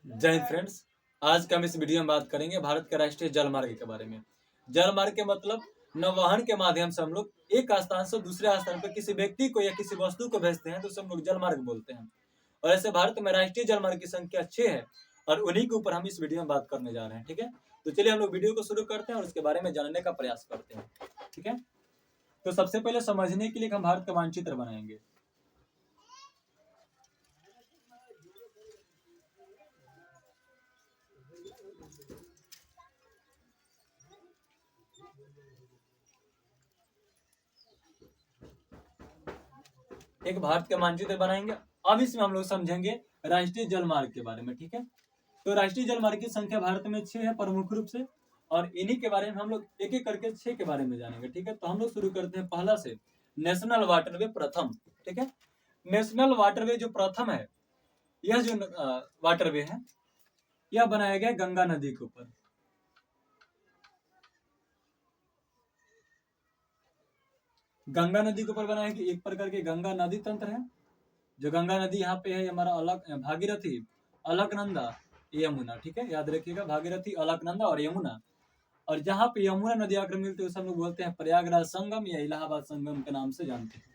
जय हिंद फ्रेंड्स। आज का हम इस वीडियो में बात करेंगे भारत के राष्ट्रीय जल मार्ग के बारे में। जल मार्ग के मतलब नौवहन के माध्यम से हम लोग एक स्थान से दूसरे स्थान पर किसी व्यक्ति को या किसी वस्तु को भेजते हैं तो उसे हम लोग जल मार्ग बोलते हैं। और ऐसे भारत में राष्ट्रीय जल मार्ग की संख्या 6 है और उन्हीं के ऊपर हम इस वीडियो में बात करने जा रहे हैं। ठीक है, तो चलिए हम लोग वीडियो को शुरू करते हैं और उसके बारे में जानने का प्रयास करते हैं। ठीक है, तो सबसे पहले समझने के लिए हम भारत का मानचित्र बनाएंगे। एक भारत का मानचित्र बनाएंगे। अब इसमें हम लोग समझेंगे राष्ट्रीय जल मार्ग के बारे में। ठीक है, तो राष्ट्रीय जल मार्ग की संख्या भारत में 6 है प्रमुख रूप से, और इन्हीं के बारे में हम लोग एक एक करके 6 के बारे में जानेंगे। ठीक है, तो हम लोग शुरू करते हैं पहला से, नेशनल वाटरवे प्रथम। ठीक है, नेशनल वाटरवे जो प्रथम है, यह जो वाटरवे है यह बनाया गया गंगा नदी के ऊपर। गंगा नदी के ऊपर बनाया गया, एक प्रकार के गंगा नदी तंत्र है। जो गंगा नदी यहाँ पे है हमारा भागीरथी, अलकनंदा, यमुना। ठीक है, याद रखिएगा, भागीरथी, अलकनंदा और यमुना। और जहाँ पे यमुना नदी आकर मिलती है उसे हम लोग बोलते हैं प्रयागराज संगम या इलाहाबाद संगम के नाम से जानते हैं।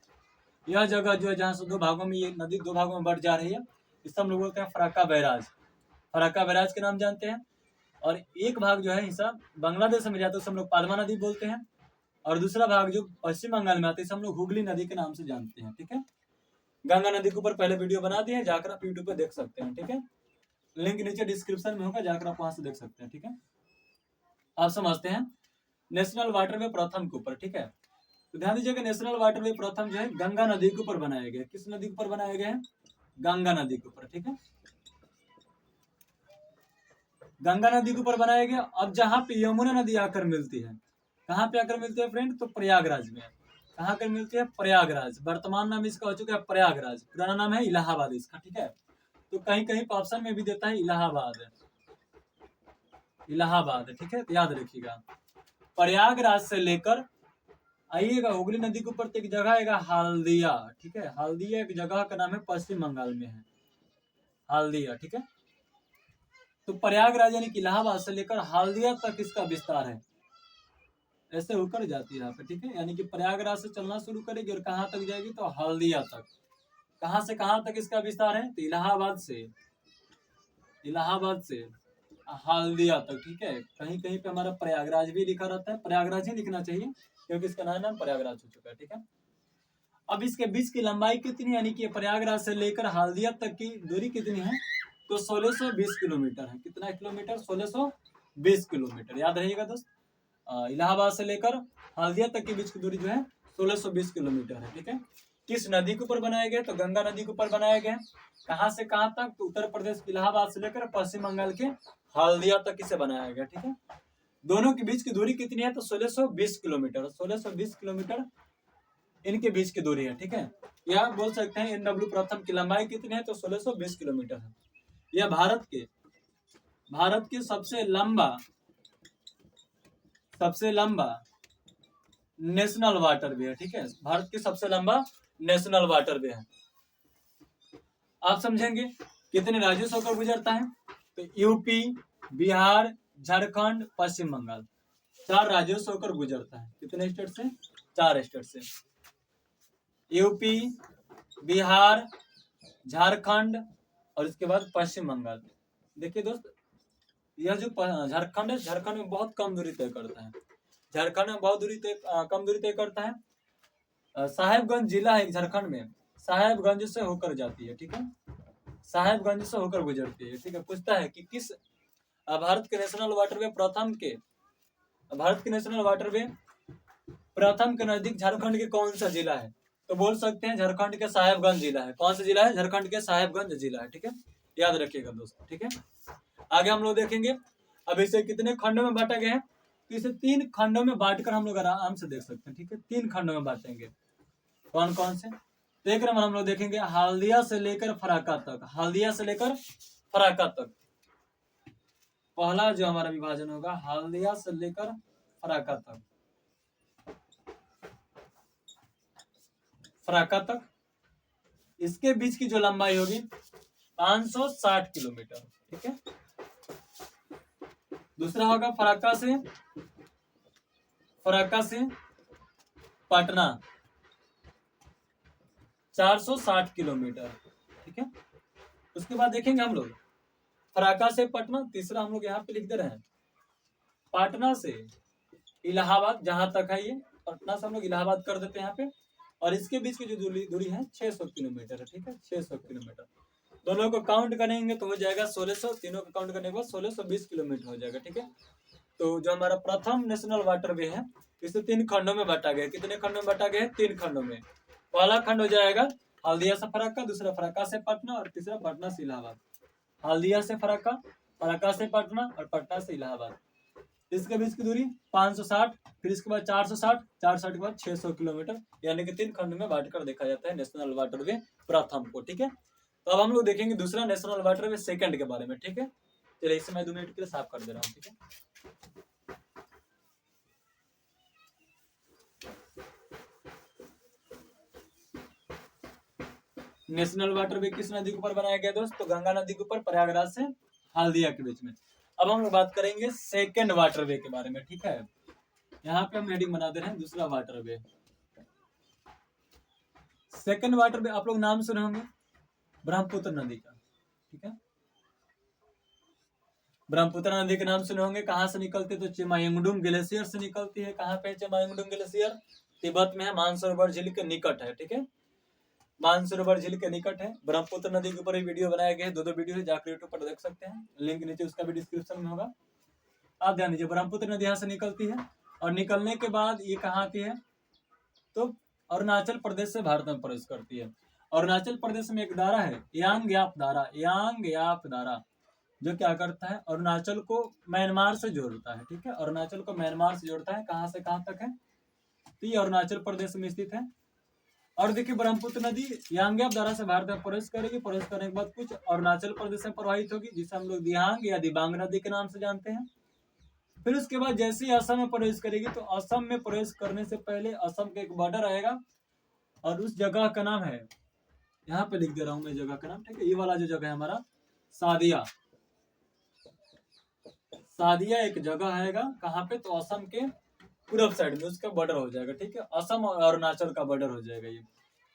यह जगह जो है जहाँ से दो भागों में, ये नदी दो भागों में बढ़ जा रही है, इसे हम लोग बोलते हैं फराक्का बैराज। फराक्का बैराज के नाम जानते हैं। और एक भाग जो है हिस्सा बांग्लादेश में जाता है उसे हम लोग पादमा नदी बोलते हैं, और दूसरा भाग जो पश्चिम बंगाल में आता है इसे हम लोग हुगली नदी के नाम से जानते हैं। ठीक है, गंगा नदी के ऊपर पहले वीडियो बना दिए, जाकर आप यूट्यूब पे देख सकते हैं। ठीक है, लिंक नीचे डिस्क्रिप्शन में होगा, जाकर आप वहां से देख सकते हैं। ठीक है, आप समझते हैं नेशनल वाटरवे प्रथम के ऊपर। ठीक है, तो ध्यान दीजिएगा, नेशनल वाटरवे प्रथम जो है गंगा नदी के ऊपर बनाया गया। किस नदी के ऊपर बनाया गया है? गंगा नदी के ऊपर। ठीक है, गंगा नदी के ऊपर बनाया गया। अब जहां पे यमुना नदी आकर मिलती है, कहाँ पे आकर मिलती है फ्रेंड? तो प्रयागराज में। कहाँ कर मिलती है? प्रयागराज। वर्तमान नाम इसका हो चुका है प्रयागराज, पुराना नाम है इलाहाबाद इसका। ठीक है, तो कहीं कहीं ऑप्शन में भी देता है इलाहाबाद, इलाहाबाद। ठीक है, तो याद रखिएगा, प्रयागराज से लेकर आइएगा हुगली नदी के ऊपर एक जगह है हाल्दिया। ठीक है, हाल्दिया एक जगह का नाम है, पश्चिम बंगाल में है हाल्दिया। ठीक है, तो प्रयागराज यानी कि इलाहाबाद से लेकर हाल्दिया तक इसका विस्तार है, ऐसे होकर जाती है यहाँ पे। ठीक है, यानी कि प्रयागराज से चलना शुरू करेगी और कहाँ तक जाएगी? तो हल्दिया तक। कहाँ से कहाँ तक इसका विस्तार है? तो इलाहाबाद से हल्दिया तक। ठीक है, कहीं कहीं पे हमारा प्रयागराज भी लिखा रहता है, प्रयागराज ही लिखना चाहिए क्योंकि इसका नाम प्रयागराज हो चुका है। ठीक है, अब इसके बीच की लंबाई कितनी, यानी कि प्रयागराज से लेकर हल्दिया तक की दूरी कितनी है? तो 1620 किलोमीटर है। कितना किलोमीटर? 1620 किलोमीटर। याद रहिएगा दोस्त, इलाहाबाद से लेकर हल्दिया तक के बीच की दूरी जो है 1620 किलोमीटर है। ठीक है, किस नदी के ऊपर बनाया गया? तो गंगा नदी के ऊपर बनाया गया। कहाँ से कहाँ तक? तो उत्तर प्रदेश इलाहाबाद से लेकर पश्चिम बंगाल के हल्दिया तक इसे बनाया गया। ठीक है, दोनों के बीच की दूरी कितनी है? तो 1620 किलोमीटर। 1620 किलोमीटर इनके बीच की दूरी है। ठीक है, या बोल सकते हैं NW प्रथम की लंबाई कितनी है? तो 1620 किलोमीटर है। यह भारत के सबसे लंबा नेशनल वाटरवे है। ठीक है, भारत की सबसे लंबा नेशनल वाटरवे है। आप समझेंगे कितने राज्यों से होकर गुजरता है? तो यूपी, बिहार, झारखंड, पश्चिम बंगाल, 4 राज्यों से होकर गुजरता है। कितने स्टेट से? 4 स्टेट से, यूपी, बिहार, झारखंड और इसके बाद पश्चिम बंगाल। देखिए दोस्त, यह जो झारखंड है, झारखंड में बहुत कम दूरी तय करता है। झारखंड में बहुत कम दूरी तय करता है। साहेबगंज जिला है झारखंड में, साहेबगंज से होकर जाती है। ठीक है, साहेबगंज से होकर गुजरती है। ठीक है, पूछता है कि किस भारत के नेशनल वाटरवे प्रथम के नजदीक झारखंड के कौन सा जिला है? तो बोल सकते हैं झारखंड के साहेबगंज जिला है। कौन सा जिला है? झारखंड के साहेबगंज जिला है। ठीक है, याद रखिएगा दोस्तों। ठीक है, आगे हम लोग देखेंगे अब इसे कितने खंडों में बांटा गया है। तो इसे 3 खंडों में बांटकर हम लोग आराम से देख सकते हैं। ठीक है, 3 खंडों में बांटेंगे। कौन कौन से? तो एक नंबर हम लोग देखेंगे हल्दिया से लेकर फराक्का तक। हल्दिया से लेकर फराक्का तक पहला जो हमारा विभाजन होगा, हल्दिया से लेकर फराक्का तक। फराक्का तक इसके बीच की जो लंबाई होगी 560 किलोमीटर, ठीक है। दूसरा होगा फराक्का से पटना 460 किलोमीटर, ठीक है। उसके बाद देखेंगे हम लोग फराक्का से पटना। तीसरा हम लोग यहाँ पे लिख दे रहे हैं पटना से इलाहाबाद, जहां तक है ये पटना से हम लोग इलाहाबाद कर देते हैं यहाँ पे। और इसके बीच की जो दूरी है 600 किलोमीटर है, ठीक है, 600 किलोमीटर। दोनों को काउंट करेंगे तो हो जाएगा 1600, तीनों को काउंट करने के बाद 1620 किलोमीटर हो जाएगा, ठीक है। तो जो हमारा प्रथम नेशनल वाटरवे है इसे 3 खंडों में बांटा गया। कितने खंडों में बांटा गया? 3 खंडों में। पहला खंड हो जाएगा हल्दिया से फराक्का, दूसरा फराक्का से पटना और तीसरा पटना से इलाहाबाद। हल्दिया से फराक्का, फराक्का से पटना और पटना से इलाहाबाद। इसके बीच की दूरी 560, फिर इसके बाद 460, 460 के बाद 600 किलोमीटर, यानी कि 3 खंड में बांटकर देखा जाता है नेशनल वाटरवे प्रथम को, ठीक है। तो अब हम लोग देखेंगे दूसरा नेशनल वाटरवे सेकंड के बारे में, ठीक है। चलिए इसे मैं 2 मिनट के लिए साफ कर दे रहा हूँ, ठीक है। नेशनल वाटरवे किस नदी के ऊपर बनाया गया दोस्त? तो गंगा नदी के ऊपर, प्रयागराज से हल्दिया के बीच में। अब हम लोग बात करेंगे सेकंड वाटरवे के बारे में, ठीक है। यहाँ पे हम हेडिंग बना दे रहे हैं दूसरा वाटरवे। सेकंड वाटरवे आप लोग नाम सुने होंगे ब्रह्मपुत्र नदी का, ठीक है। ब्रह्मपुत्र नदी के नाम सुने होंगे। कहाँ से निकलती है? तो चिमायंगडुंग ग्लेशियर से निकलती है। कहाँ पे चिमायंगडुंग ग्लेशियर? तिब्बत में है, मानसरोवर झील के निकट है, ठीक है। मानसरोवर झील के निकट है। ब्रह्मपुत्र नदी के ऊपर वीडियो बनाया गया है, 2 वीडियो है, जाकर यूट्यूब पर देख सकते हैं, लिंक नीचे उसका भी डिस्क्रिप्शन में होगा। आप ध्यान दीजिए, ब्रह्मपुत्र नदी यहाँ से निकलती है और निकलने के बाद ये कहाँ आती है? तो अरुणाचल प्रदेश से भारत में प्रवेश करती है। अरुणाचल प्रदेश में एक धारा है यांग याप धारा, जो क्या करता है? अरुणाचल को म्यांमार से जोड़ता है, ठीक है। अरुणाचल को म्यांमार से जोड़ता है। कहाँ से कहाँ तक है? तो ये अरुणाचल प्रदेश में स्थित है। और देखिए ब्रह्मपुत्र नदी यांग्याप धारा से भारत में प्रवेश करेगी। प्रवेश करने के बाद कुछ अरुणाचल प्रदेश में प्रवाहित होगी, जिसे हम लोग दिहांग या दिबांग नदी के नाम से जानते हैं। फिर उसके बाद जैसे ही असम में प्रवेश करेगी, तो असम में प्रवेश करने से पहले असम का एक बॉर्डर आएगा और उस जगह का नाम है, यहाँ पे लिख दे रहा हूं मैं जगह का नाम, ठीक है। ये वाला जो जगह है हमारा सादिया, सादिया एक जगह आएगा। कहाँ पे? तो असम के पूर्व साइड में उसका बॉर्डर हो जाएगा, ठीक है। असम और अरुणाचल का बॉर्डर हो जाएगा ये।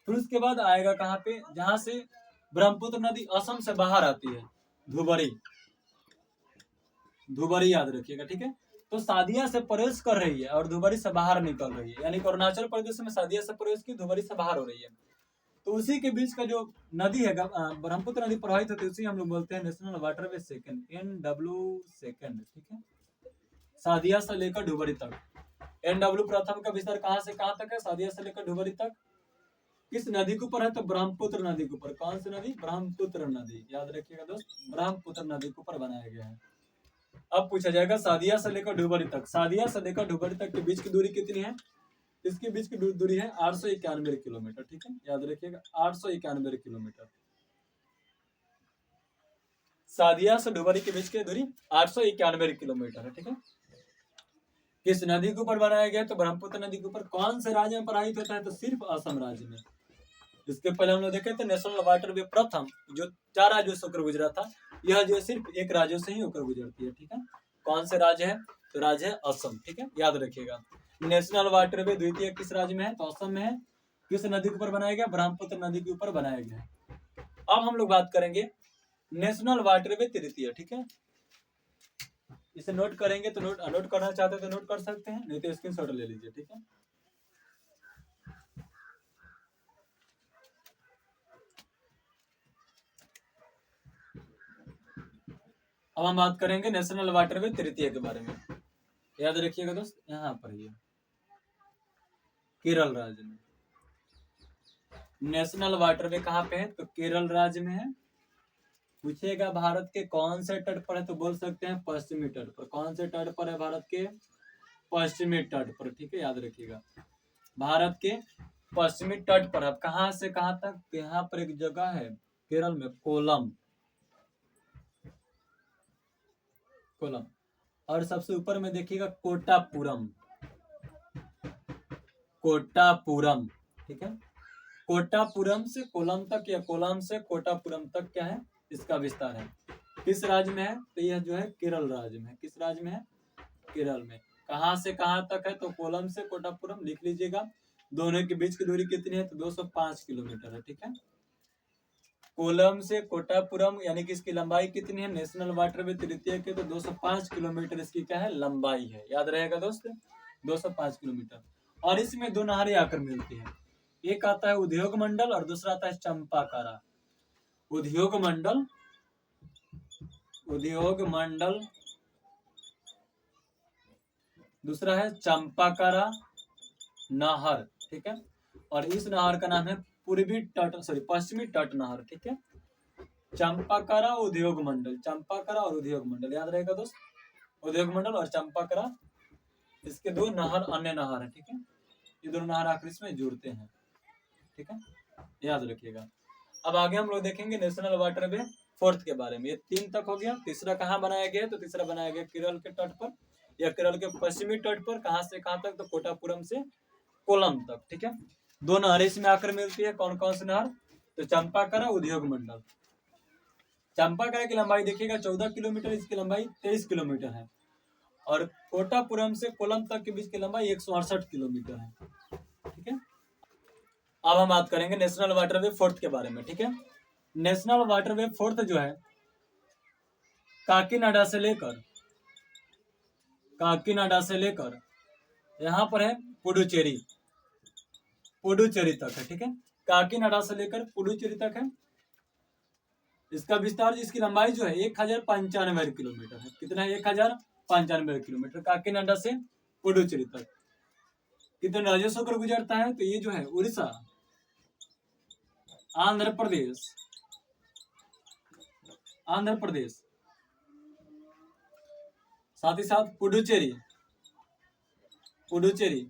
फिर उसके बाद आएगा कहाँ पे? जहां से ब्रह्मपुत्र नदी असम से बाहर आती है, धुबरी, धुबरी याद रखिएगा, ठीक है। तो सादिया से प्रवेश कर रही है और धुबरी से बाहर निकल रही है, यानी कि अरुणाचल प्रदेश में सादिया से प्रवेश की, धुबरी से बाहर हो रही है। तो उसी के बीच का जो नदी है ब्रह्मपुत्र नदी प्रवाहित होती है, उसी हम लोग बोलते हैं national waterway second, NW second, ठीक है। सादिया से लेकर धुबरी तक। NW प्रथम का विस्तार कहाँ से कहाँ तक है? सादिया से लेकर धुबरी तक। किस नदी के ऊपर है? तो ब्रह्मपुत्र नदी के ऊपर। कौन सी नदी? ब्रह्मपुत्र नदी, याद रखिएगा दोस्त, ब्रह्मपुत्र नदी के ऊपर बनाया गया है। अब पूछा जाएगा सादिया से लेकर धुबरी तक, सादिया से लेकर धुबरी तक के बीच की दूरी कितनी है? इसके बीच की दूरी है 891 किलोमीटर, ठीक है, याद रखिएगा 891 किलोमीटर। सादिया से धुबरी के बीच की दूरी 891 किलोमीटर है, ठीक है। किस नदी के ऊपर बनाया गया? तो ब्रह्मपुत्र नदी के ऊपर। कौन से राज्य में प्रवाहित होता है? तो सिर्फ असम राज्य में। इसके पहले हम लोग देखे थे नेशनल वाटरवे प्रथम, जो 4 राज्यों से होकर गुजरा था, यह जो सिर्फ एक राज्य से ही होकर गुजरती है, ठीक है। कौन से राज्य है? तो राज्य है असम, ठीक है, याद रखिएगा। नेशनल वाटरवे द्वितीय किस राज्य में है? तो असम में है। किस नदी के ऊपर बनाया गया? ब्रह्मपुत्र नदी के ऊपर बनाया गया है। अब हम लोग बात करेंगे नेशनल वाटरवे तृतीय, ठीक है। इसे नोट करेंगे तो नोट करना चाहते हैं तो नोट कर सकते हैं, नहीं तो स्क्रीनशॉट ले लीजिए, ठीक है। अब हम बात करेंगे नेशनल वाटरवे तृतीय के बारे में। याद रखिएगा दोस्त, यहाँ पर ही केरल राज्य में नेशनल वाटरवे कहाँ पे है? तो केरल राज्य में है। पूछेगा भारत के कौन से तट पर है? तो बोल सकते हैं पश्चिमी तट पर। कौन से तट पर है? भारत के पश्चिमी तट पर, ठीक है, याद रखिएगा, भारत के पश्चिमी तट पर। अब कहाँ से कहाँ तक? तो यहाँ पर एक जगह है केरल में, कोलम, कोलम। और सबसे ऊपर में देखिएगा कोटापुरम, कोटापुरम, ठीक है। कोटापुरम से कोलम तक या कोलम से कोटापुरम तक क्या है? इसका विस्तार है। किस राज्य में है? तो यह जो है केरल राज्य में है। किस राज्य में है? केरल में। कहाँ से कहाँ तक है? तो कोलम से कोटापुरम लिख लीजिएगा। दोनों के बीच की दूरी कितनी है? तो 205 किलोमीटर है। ठीक है, कोलम से कोटापुरम यानी कि इसकी लंबाई कितनी है? नेशनल वाटरवे तृतीय के तो 205 किलोमीटर इसकी क्या है? लंबाई है। याद रहेगा दोस्त, 205 किलोमीटर। और इसमें दो नहरें आकर मिलती है। एक आता है उद्योग मंडल और दूसरा आता है चंपाकारा। उद्योग मंडल, उद्योग मंडल, दूसरा है चंपाकारा नहर। ठीक है, और इस नहर का नाम है पूर्वी तट, पश्चिमी तट नहर। ठीक है, चंपाकारा उद्योग मंडल, चंपाकारा और उद्योग मंडल याद रहेगा दोस्त। उद्योग मंडल और चंपाकारा इसके दो नहर, अन्य नहर है। ठीक है, ये दोनों नहर आखिर इसमें जुड़ते हैं। ठीक है, याद रखिएगा। अब आगे हम लोग देखेंगे नेशनल वाटरवे फोर्थ के बारे में। ये 3 तक हो गया। तीसरा कहाँ बनाया गया? तो तीसरा बनाया गया केरल के तट पर, या केरल के पश्चिमी तट पर। कहाँ से कहाँ तक? तो कोटापुरम से कोलम तक। ठीक है, दो नहरें इसमें आकर मिलती है। कौन कौन सी नहर? तो चंपाकारा, उद्योग मंडल। चंपाकारा की लंबाई देखिएगा 14 किलोमीटर, इसकी लंबाई 23 किलोमीटर है। और कोटापुरम से कोलम तक के बीच की लंबाई 168 किलोमीटर है। ठीक है, अब हम बात करेंगे नेशनल वाटरवे फोर्थ के बारे में। ठीक है, नेशनल वाटरवे फोर्थ जो है काकीनाडा से लेकर, काकीनाडा से लेकर यहाँ पर है पुडुचेरी, पुडुचेरी तक है। ठीक है, काकीनाडा से लेकर पुडुचेरी तक है। इसका विस्तार, इसकी लंबाई जो है 1095 किलोमीटर है। कितना है? 1095 किलोमीटर, काकीनाडा से पुडुचेरी तक। कितने राज्यों से होकर गुजरता है? तो ये जो है उड़ीसा, आंध्र प्रदेश, आंध्र प्रदेश, साथ ही साथ पुडुचेरी, पुडुचेरी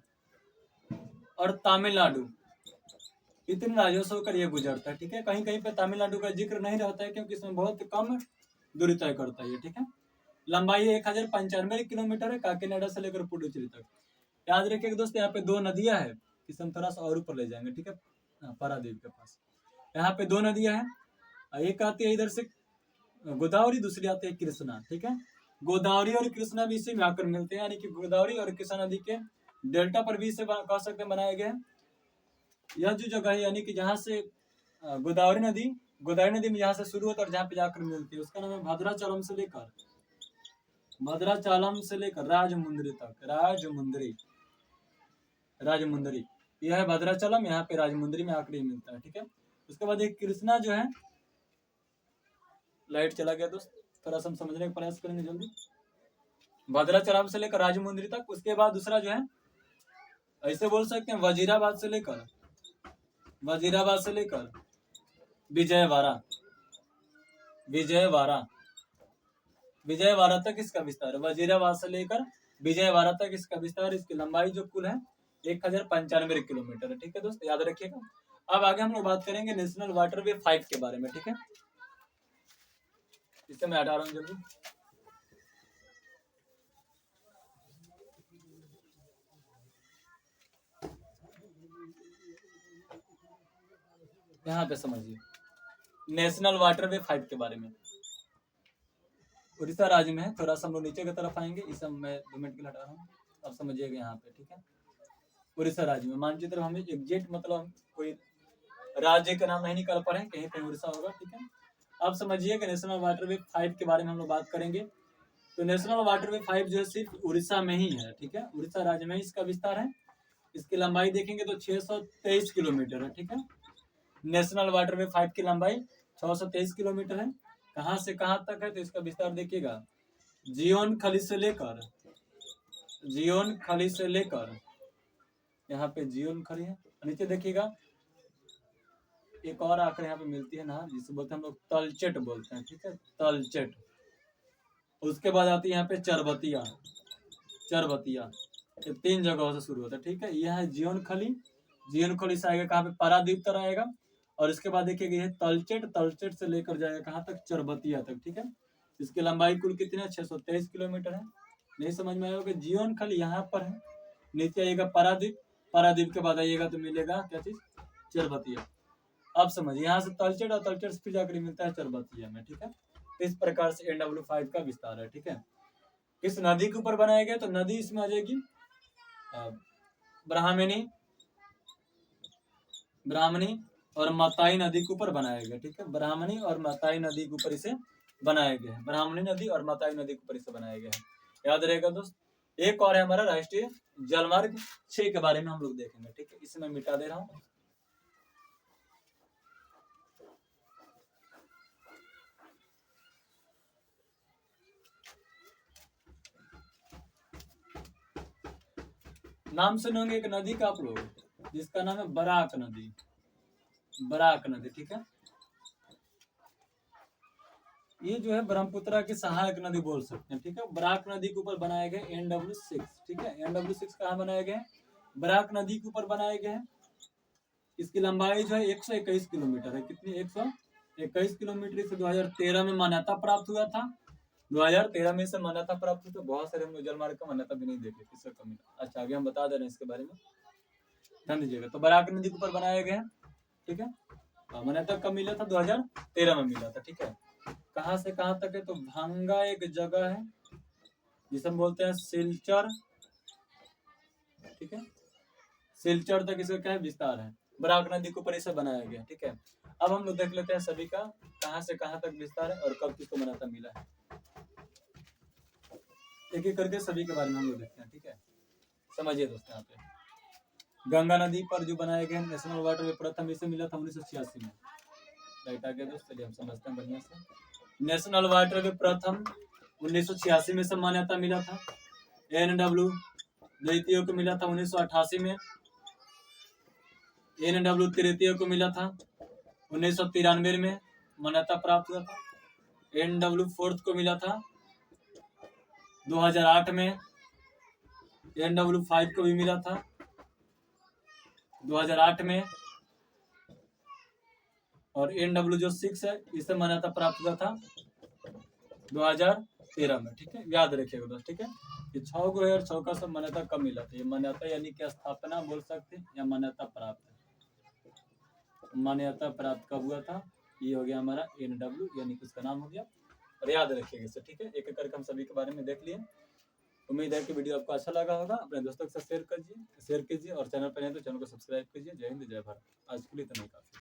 और तमिलनाडु। इतने राज्यों से होकर यह गुजरता है। ठीक है, कहीं कहीं पे तमिलनाडु का जिक्र नहीं रहता है क्योंकि इसमें बहुत कम दूरी तय करता है। ठीक है, लंबाई 1095 किलोमीटर है काकीनाडा से लेकर पुडुचेरी तक। याद रखिएगा दोस्त, यहाँ पे दो नदियां है। इसे हम थोड़ा सा और ऊपर ले जाएंगे। ठीक है, पारादीप के पास यहाँ पे दो नदियां हैं। एक आती है इधर से गोदावरी, दूसरी आती है कृष्णा। ठीक है, गोदावरी और कृष्णा भी इसी में आकर मिलते हैं, यानी कि गोदावरी और कृष्णा नदी के डेल्टा पर भी इसे कह सकते हैं बनाया गया है। यह जो जगह है यानी कि जहाँ से गोदावरी नदी में जहाँ से शुरू होता है और जहाँ पे जाकर मिलती है उसका नाम है भद्राचलम से लेकर, भद्राचलम से लेकर राजमुंद्री तक। राजमुंद्री, राजमुंद्री, यह है भद्राचलम, यहाँ पे राजमुंद्री में आकर मिलता है। ठीक है, उसके बाद एक कृष्णा जो है, लाइट चला गया दोस्त, थोड़ा सा हम समझने का प्रयास करेंगे जल्दी। भद्राचलम से लेकर राजमुंद्री तक। उसके बाद दूसरा जो है, ऐसे बोल सकते हैं वजीराबाद से लेकर, वजीराबाद से लेकर विजयवाड़ा, विजयवाड़ा, विजयवाड़ा तक इसका विस्तार है। वजीराबाद से लेकर विजयवाड़ा तक इसका विस्तार। इसकी लंबाई जो कुल है 1095 किलोमीटर है। ठीक है दोस्त, याद रखिएगा। अब आगे हम लोग बात करेंगे नेशनल वाटरवे 5 के बारे में। ठीक है, इसे मैं हटा रहा हूँ जल्दी। यहाँ पे समझिए नेशनल वाटरवे 5 के बारे में। उड़ीसा राज्य में है। थोड़ा सा हम लोग नीचे की तरफ आएंगे, इसे मैं 2 मिनट के लिए हटा रहा हूँ, अब समझिएगा यहाँ पे। ठीक है, उड़ीसा राज्य में मानचित्र हमें एग्जैक्ट मतलब कोई राज्य का नाम नहीं निकाल पा रहे हैं, कहीं पे उड़ीसा होगा। ठीक है, अब समझिए कि नेशनल वाटरवे 5 के बारे में हम लोग बात करेंगे। तो नेशनल वाटरवे 5 जो है सिर्फ उड़ीसा में ही है। ठीक है, उड़ीसा राज्य में ही इसका विस्तार है। इसकी लंबाई देखेंगे तो 623 किलोमीटर है। ठीक है, नेशनल वाटरवे 5 की लंबाई 623 किलोमीटर है। कहाँ से कहाँ तक है? तो इसका विस्तार देखिएगा, जियोन खली से लेकर, जियोन खली से लेकर, यहाँ पे जियोन खली है, नीचे देखिएगा एक और आकर यहाँ पे मिलती है नहर जिसे बोलते हैं हम लोग तलचेट बोलते हैं। ठीक है, तलचेट। उसके बाद आती है यहाँ पे चरबतिया, चरबतिया। ये 3 जगहों से शुरू होता है। ठीक है, यह है जियोन खली, जियोन खली से आएगा कहाँ पे? पारादीप तक आएगा। और इसके बाद देखिएगा ये तलचेट, तलचेट से लेकर जाएगा कहाँ तक? चरबतिया तक। ठीक है, इसकी लंबाई कुल कितनी है? 623 किलोमीटर है। नहीं समझ में आएगा कि जियोन खली यहाँ पर है, नीचे आइएगा पारादीप, पारादीप के बाद आइएगा तो मिलेगा क्या चीज? चरबतिया। अब समझिए, यहाँ से तलचट और तलचट से फिर जाकर मिलता है चरबतिया में, ठीक है। तो इस प्रकार से NW5 का विस्तार है, ठीक है। किस नदी के ऊपर बनाया गया, तो नदी इसमें आ जाएगी ब्राह्मणी, ब्राह्मणी और मताई नदी के ऊपर बनाया गया, ठीक है। ब्राह्मणी और मताई नदी के ऊपर इसे बनाया गया है, ब्राह्मणी नदी और मताई नदी के ऊपर इसे बनाया गया है, याद रहेगा दोस्त। एक और है हमारा राष्ट्रीय जलमार्ग 6 के बारे में हम लोग देखेंगे, ठीक है। इसे मैं मिटा दे रहा हूँ। नाम सुने होंगे एक नदी का आप लोग, जिसका नाम है बराक नदी, बराक नदी, ठीक है। ये जो है ब्रह्मपुत्रा की सहायक नदी बोल सकते हैं, ठीक है। बराक नदी के ऊपर बनाया गया NW6, ठीक है। NW6 कहाँ बनाया गया है, बराक नदी के ऊपर बनाया गया है। इसकी लंबाई जो है 121 किलोमीटर है, कितनी, 121 किलोमीटर। से 2013 में मान्यता प्राप्त हुआ था, 2013 में इसे मान्यता प्राप्त हुई। तो बहुत सारे हम लोग जलमार्ग का मान्यता भी नहीं देखे, किसका कमी। अच्छा, आगे हम बता दे रहे हैं इसके बारे में, ध्यान दीजिएगा। तो बराक नदी के ऊपर बनाया गया है, ठीक है। मान्यता कब मिला था, 2013 में मिला था, ठीक है। कहाँ से कहाँ तक है, तो भांगा एक जगह है जिसे हम बोलते हैं सिलचर, ठीक है। सिलचर तक इसका क्या है, विस्तार है। बराक नदी के ऊपर इसे बनाया गया, ठीक है। अब हम लोग देख लेते हैं सभी का कहाँ से कहाँ तक विस्तार है और कब किसको मान्यता मिला है। एक एक करके सभी के बारे में हम लोग देखते हैं, ठीक है। समझिए दोस्तों, यहाँ पे गंगा नदी पर जो बनाए गए नेशनल वाटर वे प्रथम इसे मिला था 1986 में। राइट, आगे दोस्त चलिए हम समझते हैं बढ़िया से। नेशनल वाटर वे प्रथम 1986 में से मान्यता मिला था। NW द्वितीय को मिला था 1988 में। NW तृतीय को मिला था 1993 में, मान्यता प्राप्त हुआ था। NW फोर्थ को मिला था 2008 में। NW5 को भी मिला था 2008 में। और NW जो 6 है इसे मान्यता प्राप्त हुआ था 2013 में, ठीक है। याद रखिएगा दोस्त, ठीक है। ये 6 को है और 6 का सब मान्यता कब मिला था। ये मान्यता यानी कि स्थापना बोल सकते हैं या मान्यता प्राप्त है। मान्यता प्राप्त कब हुआ था, ये हो गया हमारा NW, यानी कि उसका नाम हो गया। और याद रखिएगा इसे, ठीक है। एक एक करके हम सभी के बारे में देख लिए। उम्मीद है कि वीडियो आपको अच्छा लगा होगा। अपने दोस्तों के साथ शेयर कीजिए और चैनल पर नहीं तो चैनल को सब्सक्राइब कीजिए। जय हिंद, जय भारत। आज के लिए इतना ही काफी।